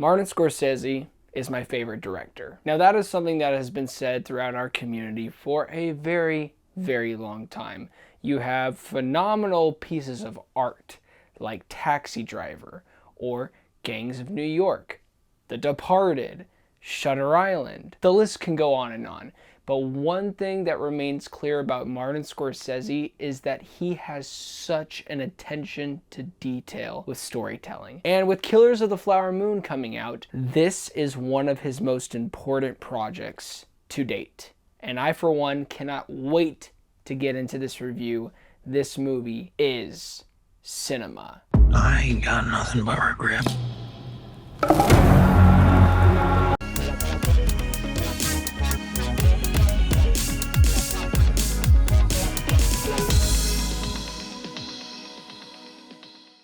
Martin Scorsese is my favorite director. Now, that is something that has been said throughout our community for a very, very long time. You have phenomenal pieces of art like Taxi Driver or Gangs of New York, The Departed, Shutter Island. The list can go on and on. But one thing that remains clear about Martin Scorsese is that he has such an attention to detail with storytelling. And with Killers of the Flower Moon coming out, this is one of his most important projects to date. And I, for one, cannot wait to get into this review. This movie is cinema. I ain't got nothing but regret.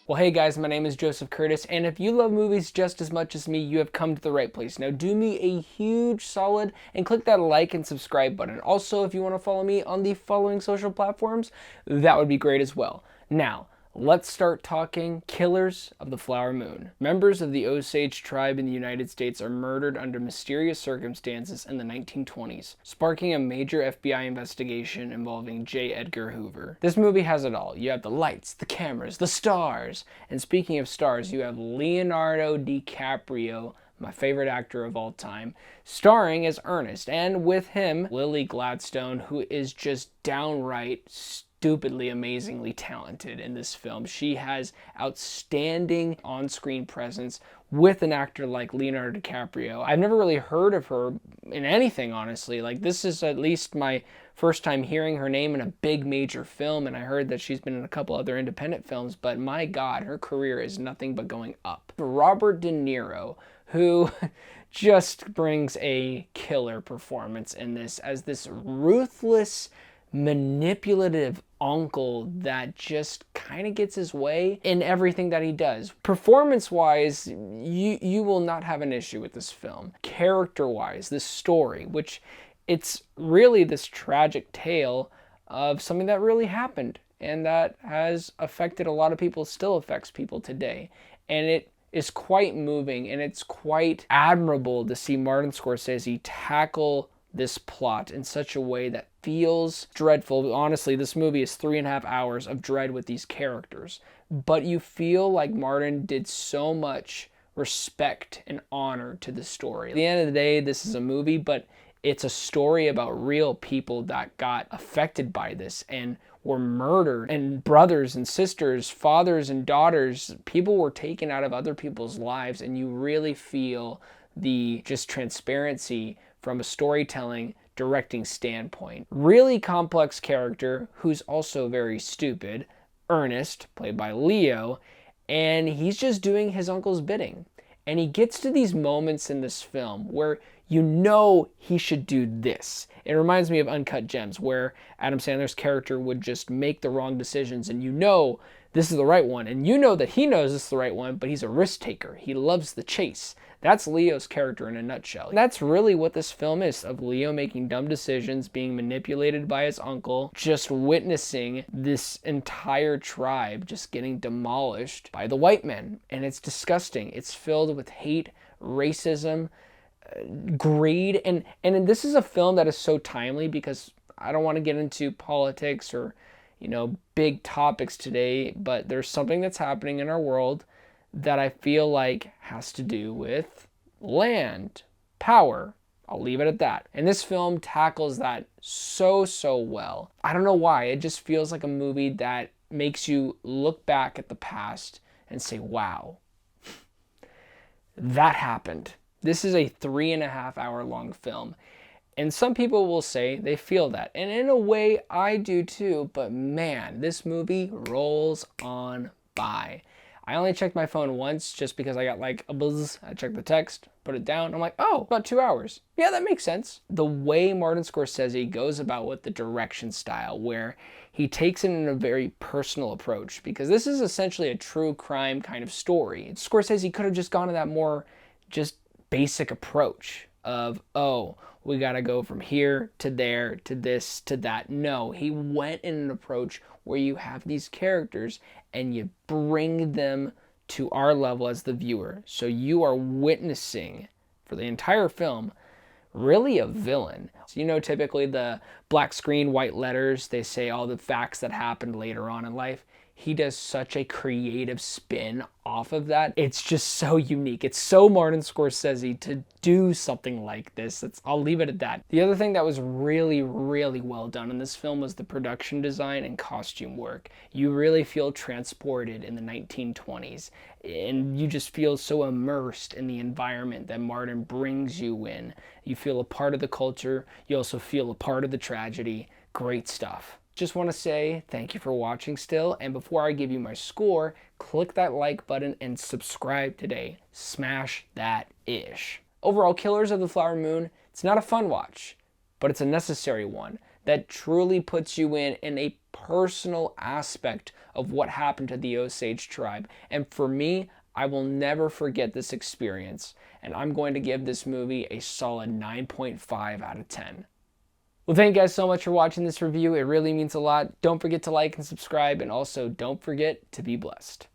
Well, hey guys, my name is Joseph Curtis, and if you love movies just as much as me, you have come to the right place. Now, do me a huge solid and click that like and subscribe button. Also, if you want to follow me on the following social platforms, that would be great as well. Now, let's start talking Killers of the Flower Moon. Members of the Osage tribe in the United States are murdered under mysterious circumstances in the 1920s, sparking a major FBI investigation involving J. Edgar Hoover. This movie has it all. You have the lights, the cameras, the stars. And speaking of stars, you have Leonardo DiCaprio, my favorite actor of all time, starring as Ernest, and with him, Lily Gladstone, who is just downright stupidly, amazingly talented in this film. She has outstanding on-screen presence with an actor like Leonardo DiCaprio. I've never really heard of her in anything, honestly. Like, this is at least my first time hearing her name in a big major film, and I heard that she's been in a couple other independent films, but my God, her career is nothing but going up. Robert De Niro, who just brings a killer performance in this as this ruthless, manipulative uncle that just kind of gets his way in everything that he does. Performance-wise, you will not have an issue with this film. Character-wise, this story, which it's really this tragic tale of something that really happened and that has affected a lot of people, still affects people today. And it is quite moving, and it's quite admirable to see Martin Scorsese tackle this plot in such a way that feels dreadful. Honestly, this movie is 3.5 hours of dread with these characters, but you feel like Martin did so much respect and honor to the story. At the end of the day, this is a movie, but it's a story about real people that got affected by this and were murdered, and brothers and sisters, fathers and daughters, people were taken out of other people's lives, and you really feel the just transparency from a storytelling, directing standpoint. Really complex character who's also very stupid, Ernest, played by Leo, and he's just doing his uncle's bidding. And he gets to these moments in this film where you know he should do this. It reminds me of Uncut Gems, where Adam Sandler's character would just make the wrong decisions, and you know this is the right one, and you know that he knows this is the right one, but he's a risk taker. He loves the chase. That's Leo's character in a nutshell. That's really what this film is, of Leo making dumb decisions, being manipulated by his uncle, just witnessing this entire tribe just getting demolished by the white men. And it's disgusting. It's filled with hate, racism, greed, and this is a film that is so timely because I don't want to get into politics or, big topics today, but there's something that's happening in our world that I feel like has to do with land, power. I'll leave it at that. And this film tackles that so well. I don't know why. It just feels like a movie that makes you look back at the past and say, wow, that happened. This is a 3.5 hour long film. And some people will say they feel that. And in a way, I do too. But man, this movie rolls on by. I only checked my phone once just because I got like a buzz. I checked the text, put it down. I'm like, oh, about 2 hours. Yeah, that makes sense. The way Martin Scorsese goes about with the direction style, where he takes it in a very personal approach, because this is essentially a true crime kind of story. Scorsese could have just gone to that more just basic approach of, oh, we got to go from here to there to this to that. No, he went in an approach where you have these characters and you bring them to our level as the viewer. So you are witnessing for the entire film really a villain. So, typically the black screen, white letters, they say all the facts that happened later on in life. He does such a creative spin off of that. It's just so unique. It's so Martin Scorsese to do something like this. I'll leave it at that. The other thing that was really, really well done in this film was the production design and costume work. You really feel transported in the 1920s, and you just feel so immersed in the environment that Martin brings you in. You feel a part of the culture. You also feel a part of the tragedy. Great stuff. Just want to say thank you for watching still, and before I give you my score, click that like button and subscribe today. Smash that ish. Overall, Killers of the Flower Moon, it's not a fun watch, but it's a necessary one that truly puts you in a personal aspect of what happened to the Osage tribe. And for me, I will never forget this experience, and I'm going to give this movie a solid 9.5 out of 10. Well, thank you guys so much for watching this review. It really means a lot. Don't forget to like and subscribe, and also don't forget to be blessed.